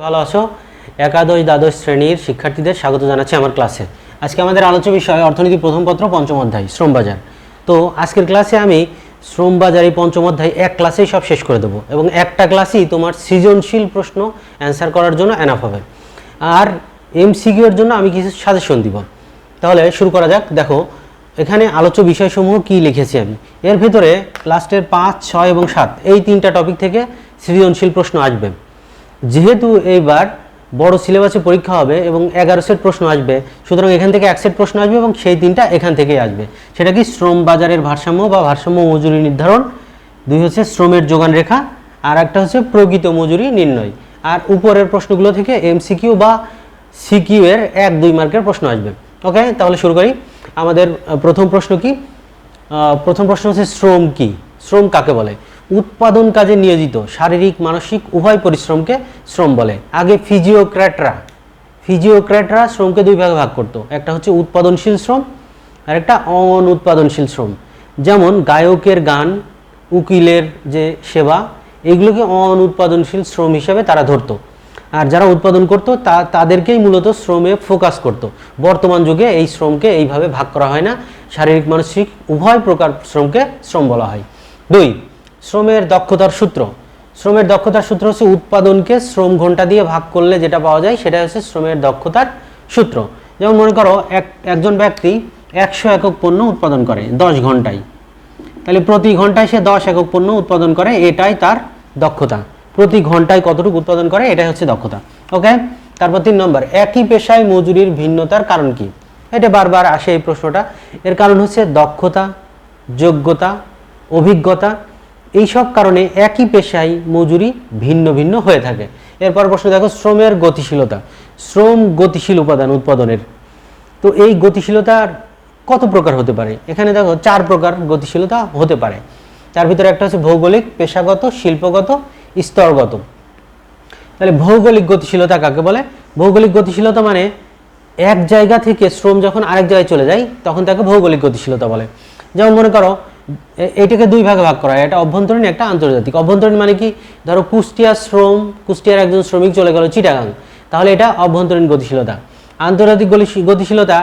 ভালো আছো? একাদশ দ্বাদশ শ্রেণীর শিক্ষার্থীদের স্বাগত জানাচ্ছি আমার ক্লাসে। আজকে আমাদের আলোচ্য বিষয় অর্থনীতি প্রথম পত্র পঞ্চম অধ্যায় শ্রম বাজার। তো আজকের ক্লাসে আমি শ্রম বাজার এই পঞ্চম অধ্যায় এক ক্লাসেই সব শেষ করে দেবো এবং একটা ক্লাসই তোমার সৃজনশীল প্রশ্ন অ্যান্সার করার জন্য এনাফ হবে। আর এমসিকিউ এর জন্য আমি কিছু সাজেশন দিব। তাহলে শুরু করা যাক। দেখো এখানে আলোচ্য বিষয়সমূহ কি লিখেছি আমি। এর ভিতরে লাস্টের 5, 6 এবং 7 এই তিনটা টপিক থেকে সৃজনশীল প্রশ্ন আসবে। যেহেতু এইবার বড় সিলেবাসে পরীক্ষা হবে এবং 11 সেট প্রশ্ন আসবে, সুতরাং এখান থেকে 1 সেট প্রশ্ন আসবে এবং সেই তিনটা এখান থেকেই আসবে। সেটা কি? শ্রম বাজারের ভারসাম্য বা ভারসাম্য মজুরি নির্ধারণ, 2 হচ্ছে শ্রমের যোগান রেখা, আর একটা হচ্ছে প্রকৃত মজুরি নির্ণয়। আর উপরের প্রশ্নগুলো থেকে এমসিকিউ বা সিকিউ এর 1-2 মার্কের প্রশ্ন আসবে। ওকে, তাহলে শুরু করি। আমাদের প্রথম প্রশ্ন কি? প্রথম প্রশ্ন হচ্ছে শ্রম কি? শ্রম কাকে বলে? উৎপাদন কাজে নিয়োজিত শারীরিক মানসিক উভয় পরিশ্রমকে শ্রম বলে। আগে ফিজিওক্র্যাটরা শ্রমকে 2 ভাগে ভাগ করতো। একটা হচ্ছে উৎপাদনশীল শ্রম আর একটা অনুৎপাদনশীল শ্রম। যেমন গায়কের গান, উকিলের যে সেবা, এগুলোকে অনুৎপাদনশীল শ্রম হিসেবে তারা ধরতো। আর যারা উৎপাদন করতো তাদেরকেই মূলত শ্রমে ফোকাস করতো। বর্তমান যুগে এই শ্রমকে এইভাবে ভাগ করা হয় না, শারীরিক মানসিক উভয় প্রকার শ্রমকে শ্রম বলা হয়। 2, শ্রমের দক্ষতার সূত্র। শ্রমের দক্ষতার সূত্র হচ্ছে উৎপাদনকে শ্রম ঘন্টা দিয়ে ভাগ করলে যেটা পাওয়া যায় সেটা হচ্ছে শ্রমের দক্ষতার সূত্র। যেমন মনে করো একজন ব্যক্তি 100 একক পণ্য উৎপাদন করে 10 ঘন্টায়, তাহলে প্রতি ঘন্টায় সে 10 একক পণ্য উৎপাদন করে, এটাই তার দক্ষতা। প্রতি ঘন্টায় কতটুকু উৎপাদন করে, এটাই হচ্ছে দক্ষতা। ওকে, তারপর 3 নম্বর, একই পেশায় মজুরির ভিন্নতার কারণ কি? এটা বারবার আসে এই প্রশ্নটা। এর কারণ হচ্ছে দক্ষতা, যোগ্যতা, অভিজ্ঞতা, এইসব কারণে একই পেশায় মজুরি ভিন্ন ভিন্ন হয়ে থাকে। এরপর প্রশ্ন দেখো, শ্রমের গতিশীলতা। শ্রম গতিশীল উপাদান উৎপাদনের। তো এই গতিশীলতার কত প্রকার হতে পারে? এখানে দেখো 4 প্রকার গতিশীলতা হতে পারে। তার ভিতরে একটা হচ্ছে ভৌগোলিক, পেশাগত, শিল্পগত, স্তরগত। তাহলে ভৌগোলিক গতিশীলতা কাকে বলে? ভৌগোলিক গতিশীলতা মানে এক জায়গা থেকে শ্রম যখন আরেক জায়গায় চলে যায় তখন তাকে ভৌগোলিক গতিশীলতা বলে। যেমন মনে করো এটাকে 2 ভাগে ভাগ করা হয়, একটা অভ্যন্তরীণ, একটা আন্তর্জাতিক। অভ্যন্তরীণ মানে কি? ধরো কুষ্টিয়ার একজন শ্রমিক চলে গেল চিটাগাং, তাহলে এটা অভ্যন্তরীণ গতিশীলতা। আন্তর্জাতিক গতিশীলতা,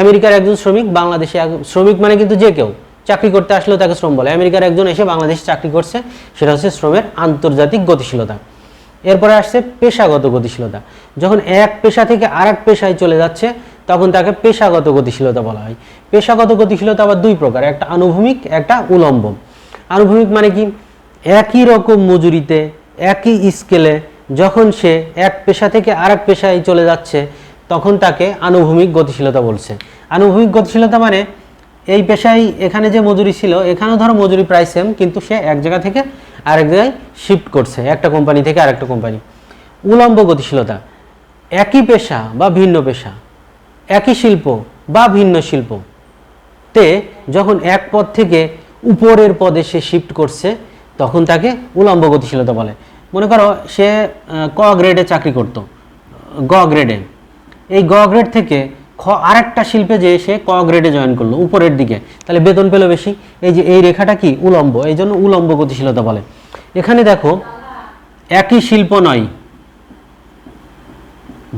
আমেরিকার একজন শ্রমিক বাংলাদেশে, শ্রমিক মানে কিন্তু যে কেউ চাকরি করতে আসলেও তাকে শ্রম বলে। আমেরিকার একজন এসে বাংলাদেশে চাকরি করছে, সেটা হচ্ছে শ্রমের আন্তর্জাতিক গতিশীলতা। এরপরে আসছে পেশাগত গতিশীলতা। যখন এক পেশা থেকে আরেক পেশায় চলে যাচ্ছে তখন তাকে পেশাগত গতিশীলতা বলা হয়। পেশাগত গতিশীলতা আবার 2 প্রকার, একটা আনুভূমিক, একটা উলম্ব। আনুভূমিক মানে কি? একই রকম মজুরিতে একই স্কেলে যখন সে এক পেশা থেকে আরেক পেশায় চলে যাচ্ছে তখন তাকে আনুভূমিক গতিশীলতা বলছে। আনুভূমিক গতিশীলতা মানে এই পেশায় এখানে যে মজুরি ছিল এখানেও ধরো মজুরি প্রায় সেম, কিন্তু সে এক জায়গা থেকে আরেক জায়গায় শিফট করছে, একটা কোম্পানি থেকে আরেকটা কোম্পানি। উলম্ব গতিশীলতা, একই পেশা বা ভিন্ন পেশা, একই শিল্প বা ভিন্ন শিল্পতে যখন এক পদ থেকে উপরের পদে সে শিফট করছে তখন তাকে উলম্ব গতিশীলতা বলে। মনে করো সে ক গ্রেডে চাকরি করত, গ গ্রেডে, এই গ গ্রেড থেকে আরেকটা শিল্পে যে সে ক গ্রেডে জয়েন করলো উপরের দিকে, তাহলে বেতন পেল বেশি। এই যে এই রেখাটা কি? উলম্ব, এই জন্য উলম্ব গতিশীলতা বলে। এখানে দেখো একই শিল্প নয়,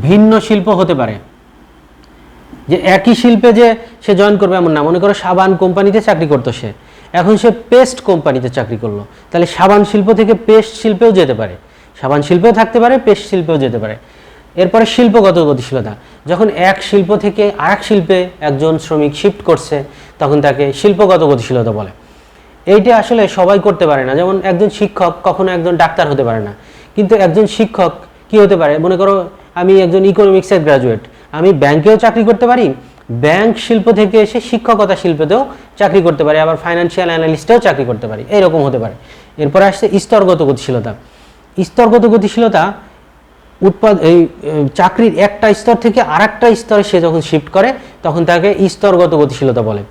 ভিন্ন শিল্প হতে পারে। যে একই শিল্পে যে সে জয়েন করবে এমন না। মনে করো সাবান কোম্পানিতে চাকরি করতো সে, এখন সে পেস্ট কোম্পানিতে চাকরি করলো, তাহলে সাবান শিল্প থেকে পেস্ট শিল্পেও যেতে পারে, সাবান শিল্পেও থাকতে পারে, পেস্ট শিল্পেও যেতে পারে। এরপরে শিল্পগত গতিশীলতা, যখন এক শিল্প থেকে আরেক শিল্পে একজন শ্রমিক শিফট করছে তখন তাকে শিল্পগত গতিশীলতা বলে। এইটা আসলে সবাই করতে পারে না। যেমন একজন শিক্ষক কখনো একজন ডাক্তার হতে পারে না, কিন্তু একজন শিক্ষক কি হতে পারে? মনে করো আমি একজন ইকোনমিক্সের গ্রাজুয়েট, আমি ব্যাংকেও চাকরি করতে পারি, ব্যাংক শিল্প থেকে এসে শিক্ষকতা শিল্পেতেও চাকরি করতে পারি, আবার ফাইন্যান্সিয়াল অ্যানালিস্টেও চাকরি করতে পারি, এইরকম হতে পারে। এরপরে আসছে স্তরগত গতিশীলতা। স্তরগত গতিশীলতা এই চাকরির একটা স্তর থেকে আরেকটা স্তরে সে যখন শিফট করে তখন তাকে স্তরগত গতিশীলতা বলে।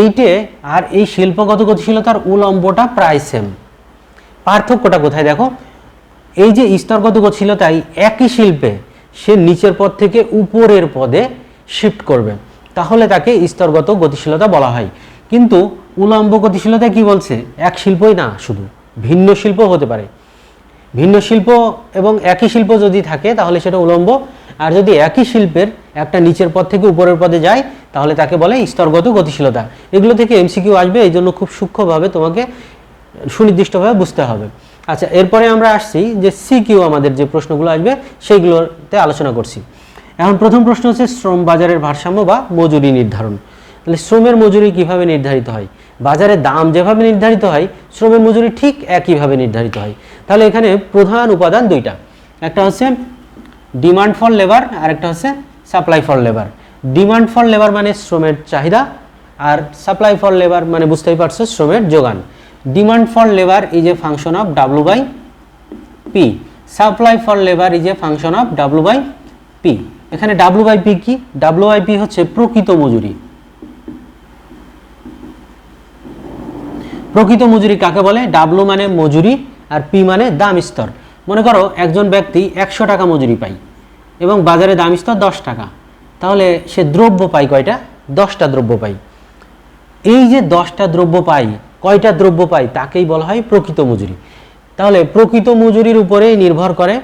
এইটে আর এই শিল্পগত গতিশীলতার উলম্বটা প্রায় সেম। পার্থক্যটা কোথায় দেখো? এই যে স্তরগত গতিশীলতায় একই শিল্পে সে নিচের পদ থেকে উপরের পদে শিফট করবে, তাহলে তাকে স্তরগত গতিশীলতা বলা হয়। কিন্তু উলম্ব গতিশীলতা কি বলছে? এক শিল্পই না, শুধু ভিন্ন শিল্প হতে পারে। ভিন্ন শিল্প এবং একই শিল্প যদি থাকে তাহলে সেটা উলম্ব, আর যদি একই শিল্পের একটা নিচের পদ থেকে উপরের পদে যায় তাহলে তাকে বলে স্তরগত গতিশীলতা। এগুলো থেকে এমসিকিউ আসবে, এই জন্য খুব সূক্ষ্মভাবে তোমাকে সুনির্দিষ্টভাবে বুঝতে হবে। আচ্ছা, এরপরে আমরা আসছি যে সিকিউ, আমাদের যে প্রশ্নগুলো আসবে সেইগুলোতে আলোচনা করছি। এখন প্রথম প্রশ্ন হচ্ছে শ্রম বাজারের ভারসাম্য বা মজুরি নির্ধারণ। তাহলে শ্রমের মজুরি কিভাবে নির্ধারিত হয়? বাজারের দাম যেভাবে নির্ধারিত হয় শ্রমের মজুরি ঠিক একইভাবে নির্ধারিত হয়। তাহলে এখানে প্রধান উপাদান দুইটা, একটা হচ্ছে ডিমান্ড ফর লেবার আর একটা হচ্ছে supply for labour. Demand for labour মানে শ্রমের চাহিদা, আর সাপ্লাই ফর লেবার মানে বুঝতেই পারছো শ্রমের যোগান। Demand for labour is a function of W by P, supply for labour is a function of W by P. এখানে ডাব্লু বাই পি কি? ডাব্লু বাই পি হচ্ছে প্রকৃত মজুরি। প্রকৃত মজুরি কাকে বলে? ডাব্লু মানে মজুরি আর পি মানে দাম স্তর। মনে করো একজন ব্যক্তি 100 টাকা মজুরি পায় এবং বাজারে দাম স্তর 10 টাকা, তাহলে সে দ্রব্য পায় কয়টা? 10টা দ্রব্য পায়। এই যে 10টা দ্রব্য পাই, কয়টা দ্রব্য পাই তাকেই বলা হয় প্রকৃত মজুরি। তাহলে প্রকৃত মজুরির উপরেই নির্ভর করে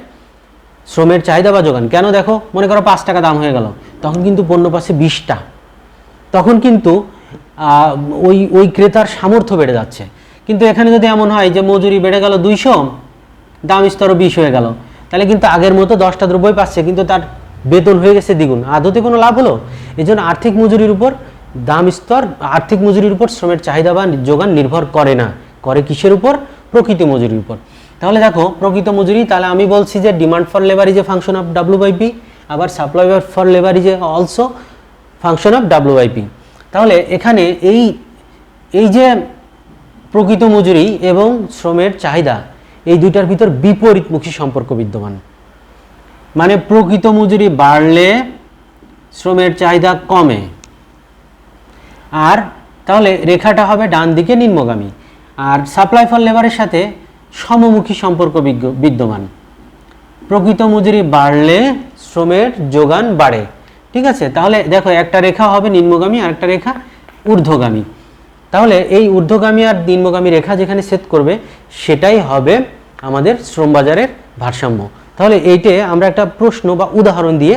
শ্রমের চাহিদা বা যোগান। কেন? দেখো, মনে করো 5 টাকা দাম হয়ে গেল, তখন কিন্তু পণ্য পাচ্ছে 20টা, তখন কিন্তু ওই ক্রেতার সামর্থ্য বেড়ে যাচ্ছে। কিন্তু এখানে যদি এমন হয় যে মজুরি বেড়ে গেল 200, দাম স্তরও 20 হয়ে গেল, তাহলে কিন্তু আগের মতো 10টা দ্রব্যই পাচ্ছে, কিন্তু তার বেতন হয়ে গেছে দ্বিগুণ, আদতে কোনো লাভ হলো? এই জন্য আর্থিক মজুরির উপর দাম স্তর, আর্থিক মজুরির উপর শ্রমের চাহিদা বা যোগান নির্ভর করে না, করে কিসের উপর? প্রকৃত মজুরির উপর। তাহলে দেখো প্রকৃত মজুরি, তাহলে আমি বলছি যে demand for labour is a function of W by P, আবার supply for labour is a also function of W by P. তাহলে এখানে এই যে প্রকৃত মজুরি এবং শ্রমের চাহিদা, এই দুইটার ভিতর বিপরীতমুখী সম্পর্ক বিদ্যমান। মানে প্রকৃত মজুরি বাড়লে শ্রমের চাহিদা কমে, আর তাহলে রেখাটা হবে ডান দিকে নিম্নগামী। আর সাপ্লাই ফর লেবারের সাথে সমমুখী সম্পর্ক বিদ্যমান। প্রকৃত মজুরি বাড়লে শ্রমের যোগান বাড়ে, ঠিক আছে? তাহলে দেখো একটা রেখা হবে নিম্নগামী আর একটা রেখা ঊর্ধ্বগামী। তাহলে এই ঊর্ধ্বগামী আর নিম্নগামী রেখা যেখানে ছেদ করবে সেটাই হবে আমাদের শ্রম বাজারের ভারসাম্য। তাহলে এইটে আমরা একটা প্রশ্ন বা উদাহরণ দিয়ে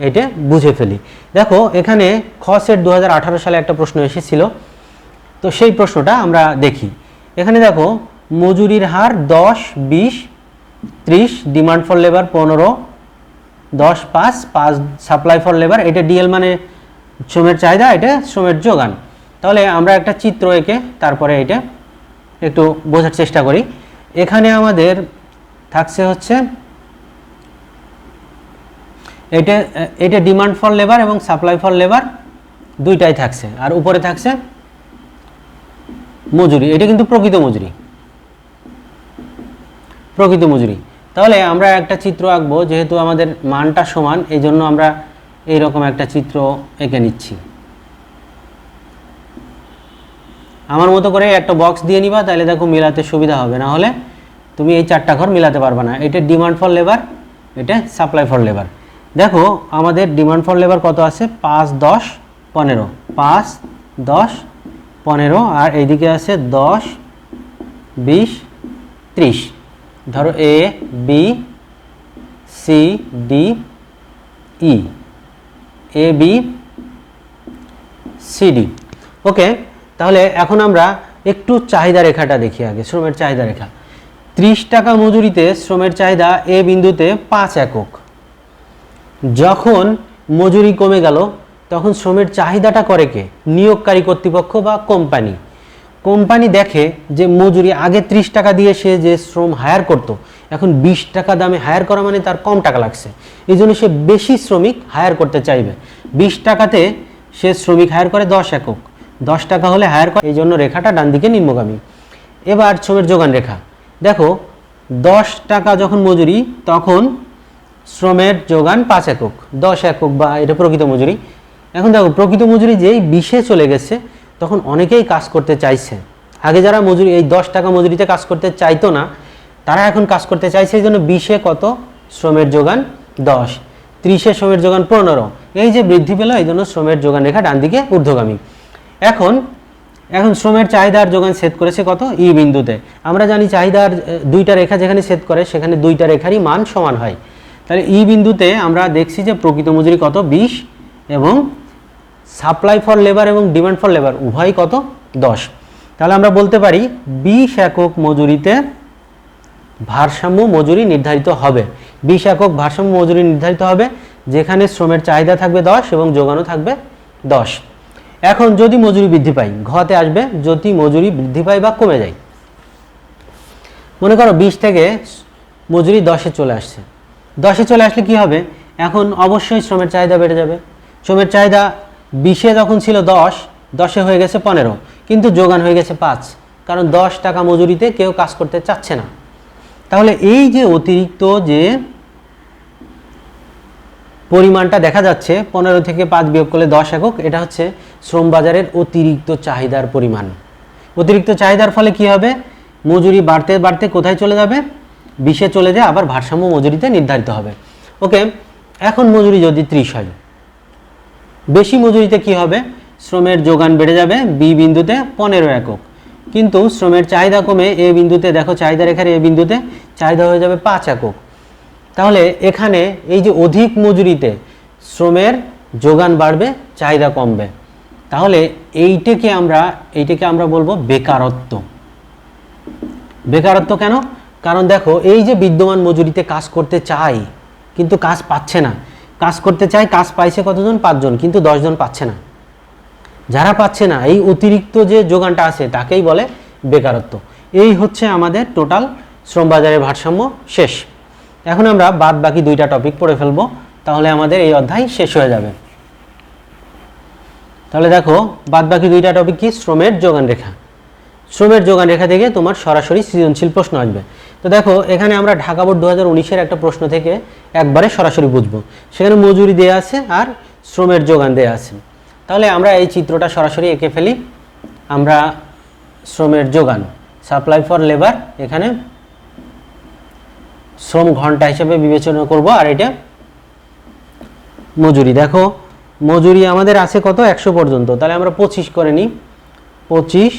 এটা বুঝে ফেলি। দেখো এখানে খ সেট 2018 সালে একটা প্রশ্ন এসেছিল, তো সেই প্রশ্নটা আমরা দেখি। এখানে দেখো মজুরির হার 10, 20, 30, demand for labour 15, 10, 5, 5 supply for labour, এটা ডিএল মানে শ্রমের চাহিদা, এটা শ্রমের যোগান। তাহলে আমরা একটা চিত্র এঁকে তারপরে এটা একটু বোঝার চেষ্টা করি। এখানে আমাদের থাকছে হচ্ছে এটা ডিমান্ড ফর লেবার এবং সাপ্লাই ফর লেবার দুইটাই থাকছে, আর উপরে থাকছে মজুরি। এটা কিন্তু প্রকৃত মজুরি, প্রকৃত মজুরি। তাহলে আমরা একটা চিত্র আঁকবো, যেহেতু আমাদের মানটা সমান এই জন্য আমরা এইরকম একটা চিত্র এঁকে নিচ্ছি। আমার মতো করে একটা বক্স দিয়ে নিবা, তাহলে দেখো মেলাতে সুবিধা হবে, না হলে তুমি এই 4টা ঘর মিলাতে পারবে না। এটা ডিমান্ড ফর লেবার, এটা সাপ্লাই ফর লেবার। দেখো আমাদের ডিমান্ড ফর লেবার কত আছে? 5, 10, 15, 5, 10, 15, আর এইদিকে আছে 10, 20, 30। ধরো A B C D E, A B C D. ওকে, তাহলে এখন আমরা একটু চাহিদা রেখাটা দেখি আগে, শ্রমের চাহিদা রেখা। 30 টাকা মজুরিতে শ্রমের চাহিদা এ বিন্দুতে 5 একক। যখন মজুরি কমে গেল তখন শ্রমের চাহিদাটা করে কে? নিয়োগকারী কর্তৃপক্ষ বা কোম্পানি। কোম্পানি দেখে যে মজুরি আগে 30 টাকা দিয়ে সে যে শ্রম হায়ার করত, এখন 20 টাকা দামে হায়ার করা মানে তার কম টাকা লাগছে, এই জন্য সে বেশি শ্রমিক হায়ার করতে চাইবে। 20 টাকাতে সে শ্রমিক হায়ার করে 10 একক, 10 টাকা হলে হায়ার করে, এই জন্য রেখাটা ডান দিকে নিম্নগামী। এবার শ্রমের যোগান রেখা দেখো, 10 টাকা যখন মজুরি তখন শ্রমের যোগান 5 একক, 10 একক বা এটা প্রকৃত মজুরি। এখন দেখো প্রকৃত মজুরি যেই 20-এ চলে গেছে তখন অনেকেই কাজ করতে চাইছে। আগে যারা মজুরি এই 10 টাকা মজুরিতে কাজ করতে চাইতো না, তারা এখন কাজ করতে চাইছে, এই জন্য 20-এ কত শ্রমের যোগান 10, 30-এ শ্রমের যোগান 15, এই যে বৃদ্ধি পেল, এই জন্য শ্রমের যোগান রেখা ডান দিকে ঊর্ধ্বগামী। এখন এখন শ্রমের চাহিদার যোগান সেট করেছে কত, ই বিন্দুতে। আমরা জানি চাহিদার দুইটা রেখা যেখানে সেট করে সেখানে দুইটা রেখারই মান সমান হয়। তাহলে ই বিন্দুতে আমরা দেখছি যে প্রকৃত মজুরি কত 20 এবং সাপ্লাই ফর লেবার এবং ডিমান্ড ফর লেবার উভয়ই কত 10। তাহলে আমরা বলতে পারি 20 একক মজুরিতে ভারসাম্য মজুরি নির্ধারিত হবে। 20 একক ভারসাম্য মজুরি নির্ধারিত হবে যেখানে শ্রমের চাহিদা থাকবে 10 এবং যোগানও থাকবে 10। এখন যদি মজুরি বৃদ্ধি পায়, ঘতে আসবে যদি মজুরি বৃদ্ধি পায় বা কমে যায়। মনে করো 20 থেকে মজুরি 10-এ চলে আসছে। 10-এ চলে আসলে কি হবে, এখন অবশ্যই শ্রমের চাহিদা বেড়ে যাবে। শ্রমের চাহিদা 20-এ যখন ছিল 10, 10-এ হয়ে গেছে 15, কিন্তু যোগান হয়ে গেছে 5, কারণ 10 টাকা মজুরিতে কেউ কাজ করতে চাচ্ছে না। তাহলে এই যে অতিরিক্ত যে পরিমাণটা দেখা যাচ্ছে 15 থেকে 5 বিয়োগ করলে 10 একক, এটা হচ্ছে শ্রম বাজারের অতিরিক্ত চাহিদার পরিমাণ। অতিরিক্ত চাহিদার ফলে কি হবে, মজুরি বাড়তে বাড়তে কোথায় চলে যাবে, 20-এ চলে যায়, আবার ভারসাম্য মজুরিতে নির্ধারিত হবে। ওকে, এখন মজুরি যদি 30 হয়, বেশি মজুরিতে কি হবে, শ্রমের যোগান বেড়ে যাবে বি বিন্দুতে 15 একক, কিন্তু শ্রমের চাহিদা কমে এ বিন্দুতে, দেখো চাহিদা রেখার এ বিন্দুতে চাহিদা হয়ে যাবে 5 একক। তাহলে এখানে এই যে অধিক মজুরিতে শ্রমের যোগান বাড়বে, চাহিদা কমবে। তাহলে এইটাকে আমরা বলবো বেকারত্ব। বেকারত্ব কেন, কারণ দেখো এই যে বিদ্যমান মজুরিতে কাজ করতে চাই কিন্তু কাজ পাচ্ছে না, কাজ করতে চাই, কাজ পাইছে কতজন, 5 জন, কিন্তু 10 জন পাচ্ছে না। যারা পাচ্ছে না, এই অতিরিক্ত যে যোগানটা আছে তাকেই বলে বেকারত্ব। এই হচ্ছে আমাদের টোটাল শ্রম বাজারের ভারসাম্য শেষ। এখন আমরা বাদ বাকি দুইটা টপিক পড়ে ফেলবো, তাহলে আমাদের এই অধ্যায় শেষ হয়ে যাবে। তাহলে দেখো বাদ বাকি দুইটা টপিক কি, শ্রমের যোগান রেখা। শ্রমের যোগান রেখা থেকে তোমার সরাসরি সৃজনশীল প্রশ্ন আসবে। তো দেখো এখানে আমরা ঢাকা বোর্ড 2019-এর একটা প্রশ্ন থেকে একবারে সরাসরি বুঝবো। সেখানে মজুরি দেয়া আছে আর শ্রমের যোগান দেয়া আছে। তাহলে আমরা এই চিত্রটা সরাসরি এঁকে ফেলি। আমরা শ্রমের যোগান, সাপ্লাই ফর লেবার, এখানে শ্রম ঘন্টা হিসেবে বিবেচনা করব, আর এটা মজুরি। দেখো মজুরি আমাদের আছে কত, 100 পর্যন্ত। তাহলে আমরা 25 করে নিই, 25,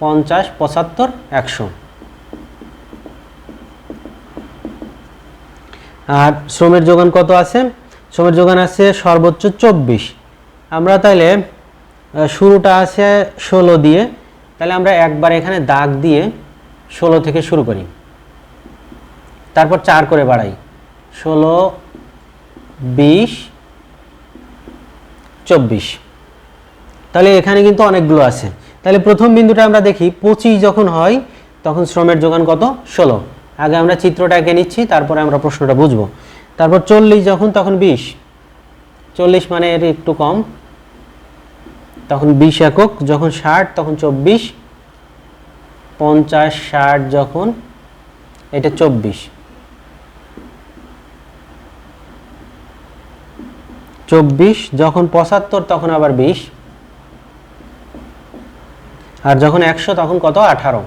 50, 75, 100। আর শ্রমের যোগান কত আছে, শ্রমের যোগান আছে সর্বোচ্চ 24। আমরা তাহলে শুরুটা আছে 16 দিয়ে, তাহলে আমরা একবার এখানে দাগ দিয়ে 16 থেকে শুরু করি, তারপর 4 করে বাড়াই, 16, 20, 24। তাহলে এখানে কিন্তু অনেকগুলো আছে। তাহলে প্রথম বিন্দুটা আমরা দেখি, 25 যখন হয় তখন শ্রমের যোগান কত, 16। আগে আমরা চিত্রটা এঁকে নিচ্ছি, তারপরে আমরা প্রশ্নটা বুঝবো। তারপর 40 যখন, তখন 20, 40 মানে এর একটু কম, তখন 20 একক। যখন 60 তখন 24, 50, 60 যখন, এটা 24, 24 যখন 75 তখন আবার 20, আর যখন 100 তখন কত, 18,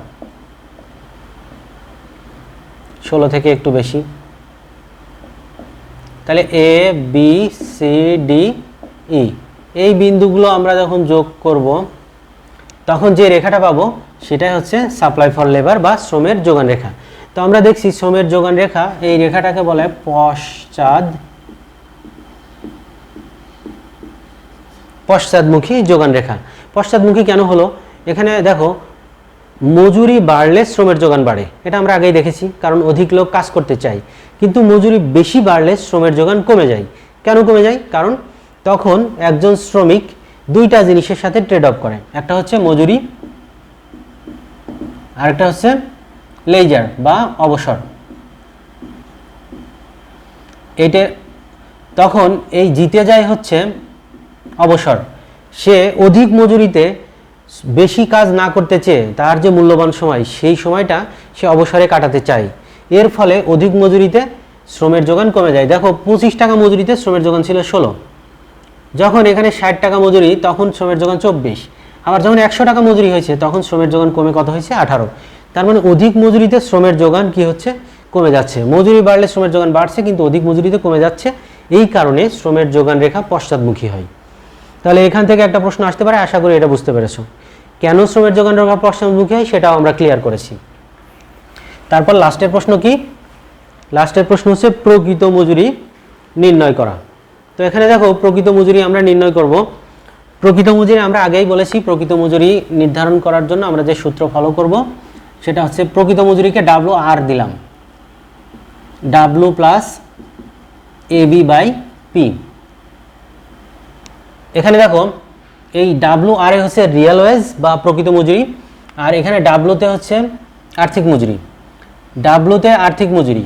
16 থেকে একটু বেশি। তাহলে A B C D E, এই বিন্দুগুলো আমরা যখন যোগ করব তখন যে রেখাটা পাবো সেটাই হচ্ছে সাপ্লাই ফর লেবার বা শ্রমের যোগান রেখা। তো আমরা দেখছি শ্রমের যোগান রেখা, এই রেখাটাকে বলে পশ্চাদমুখী যোগান রেখা। পশ্চাদমুখী কেন হলো, এখানে দেখো মজুরি বাড়লে শ্রমের যোগান বাড়ে, এটা আমরা আগেই দেখেছি, কারণ অধিক লোক কাজ করতে চায়। কিন্তু মজুরি বেশি বাড়লে শ্রমের যোগান কমে যায়। কেন কমে যায়, কারণ তখন একজন শ্রমিক দুইটা জিনিসের সাথে ট্রেড অফ করে, একটা হচ্ছে মজুরি আর একটা হচ্ছে লেজার বা অবসর। এটা তখন এই জিতে যায় হচ্ছে অবসর। সে অধিক মজুরিতে বেশি কাজ না করতে চেয়ে তার যে মূল্যবান সময়, সেই সময়টা সে অবসরে কাটাতে চায়। এর ফলে অধিক মজুরিতে শ্রমের যোগান কমে যায়। দেখো 25 টাকা মজুরিতে শ্রমের যোগান ছিল 16, যখন এখানে 60 টাকা মজুরি তখন শ্রমের যোগান 24, আবার যখন 100 টাকা মজুরি হয়েছে তখন শ্রমের যোগান কমে কত হয়েছে, 18। তার মানে অধিক মজুরিতে শ্রমের যোগান কি হচ্ছে, কমে যাচ্ছে। মজুরি বাড়লে শ্রমের যোগান বাড়ছে, কিন্তু অধিক মজুরিতে কমে যাচ্ছে। এই কারণে শ্রমের যোগান রেখা পশ্চাদমুখী হয়। তাহলে এখান থেকে একটা প্রশ্ন আসতে পারে, আশা করি এটা বুঝতে পেরেছো। কেন শ্রমের যোগান রক্ষা পশ্চাৎমুখী হয় সেটাও আমরা ক্লিয়ার করেছি। তারপর লাস্টের প্রশ্ন কি? লাস্টের প্রশ্ন হচ্ছে প্রকৃত মজুরি নির্ণয় করা। তো এখানে দেখো প্রকৃত মজুরি আমরা নির্ণয় করব। প্রকৃত মজুরি আমরা আগেই বলেছি, প্রকৃত মজুরি নির্ধারণ করার জন্য আমরা যে সূত্র ফলো করব সেটা হচ্ছে প্রকৃত মজুরিকে WR দিলাম, W plus AB by P। এখানে দেখো এই WR হচ্ছে রিয়েল ওয়েজ বা প্রকৃত মজুরি, আর এখানে W-তে হচ্ছে আর্থিক মজুরি। W-তে আর্থিক মজুরি,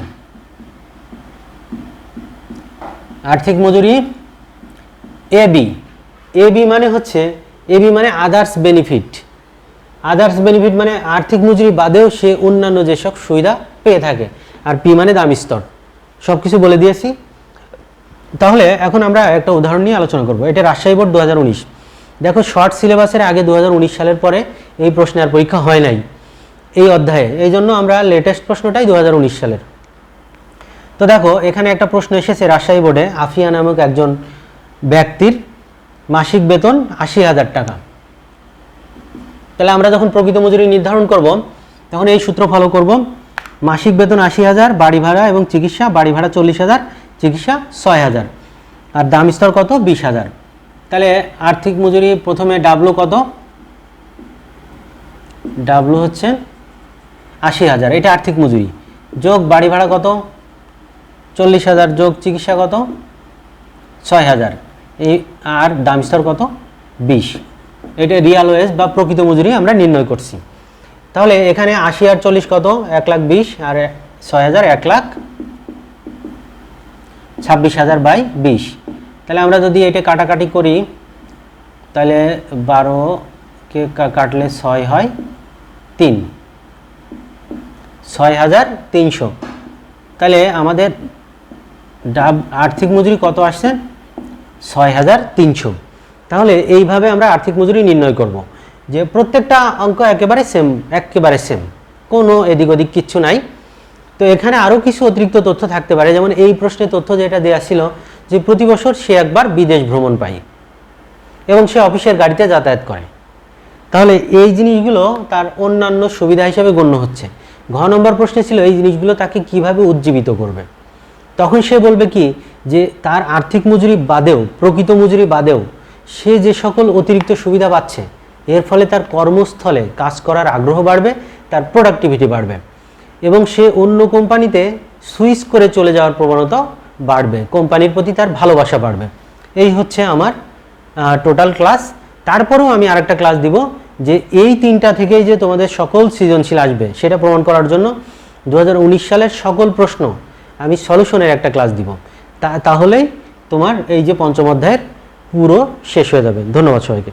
আর্থিক মজুরি AB মানে হচ্ছে মানে আদার্স বেনিফিট। আদার্স বেনিফিট মানে আর্থিক মজুরি বাদেও সে অন্যান্য যেসব সুবিধা পেয়ে থাকে। আর P মানে দাম স্তর। সব কিছু বলে দিয়েছি। তাহলে এখন আমরা একটা উদাহরণ নিয়ে আলোচনা করব। এটা রাজশাহী বোর্ড 2019। দেখো শর্ট সিলেবাসের আগে 2019 সালের পরে এই প্রশ্নের পরীক্ষা হয় নাই এই অধ্যায়ে, এই জন্য আমরা লেটেস্ট প্রশ্নটাই 2019 সালের। তো দেখো এখানে একটা প্রশ্ন এসেছে রাজশাহী বোর্ডে, আফিয়া নামক একজন ব্যক্তির মাসিক বেতন 80,000 টাকা। তাহলে আমরা যখন প্রকৃত মজুরি নির্ধারণ করব তখন এই সূত্র ফলো করব। মাসিক বেতন 80,000, বাড়ি ভাড়া এবং চিকিৎসা, বাড়ি ভাড়া 40,000, চিকিৎসা 6,000, আর দাম স্তর কত? 20,000। তাহলে আর্থিক মজুরি প্রথমে W কত? W হচ্ছে 80,000, এটা আর্থিক মজুরি, যোগ বাড়ি ভাড়া কত? 40,000, যোগ চিকিৎসা কত? 6,000, এই আর দাম স্তর কত? 20। এটা রিয়াল ওয়েজ বা প্রকৃত মজুরি আমরা নির্ণয় করছি। তাহলে এখানে 80 আর 40 কত? 1,20,000, আর 6,000 1,26,000 বাই 20। তাহলে আমরা যদি এটা কাটাকাটি করি তাহলে 12কে কাটলে 6 হয় 3, 6,300। তাহলে আমাদের আর্থিক মজুরি কত আসছে? 6,300। তাহলে এইভাবে আমরা আর্থিক মজুরি নির্ণয় করব, যে প্রত্যেকটা অঙ্ক একেবারে সেম, কোনো এদিক ওদিক কিচ্ছু নাই। তো এখানে আরও কিছু অতিরিক্ত তথ্য থাকতে পারে, যেমন এই প্রশ্নের তথ্য যেটা দেওয়া ছিল যে প্রতি বছর সে একবার বিদেশ ভ্রমণ পায় এবং সে অফিসের গাড়িতে যাতায়াত করে। তাহলে এই জিনিসগুলো তার অন্যান্য সুবিধা হিসেবে গণ্য হচ্ছে। ঘ নম্বর প্রশ্নে ছিল এই জিনিসগুলো তাকে কিভাবে উজ্জীবিত করবে। তখন সে বলবে কি যে তার আর্থিক মজুরি বাদেও, প্রকৃত মজুরি বাদেও সে যে সকল অতিরিক্ত সুবিধা পাচ্ছে এর ফলে তার কর্মস্থলে কাজ করার আগ্রহ বাড়বে, তার প্রোডাক্টিভিটি বাড়বে এবং সে অন্য কোম্পানিতে সুইচ করে চলে যাওয়ার প্রবণতা বাড়বে, কোম্পানির প্রতি তার ভালোবাসা বাড়বে। এই হচ্ছে আমার টোটাল ক্লাস। তারপরেও আমি আরেকটা ক্লাস দিব যে এই তিনটা থেকেই যে তোমাদের সকল সৃজনশীল আসবে সেটা প্রমাণ করার জন্য 2019 সালের সকল প্রশ্ন আমি সলিউশনের একটা ক্লাস দিব। তাহলেই তোমার এই যে পঞ্চম অধ্যায়ের পুরো শেষ হয়ে যাবে। ধন্যবাদ সবাইকে।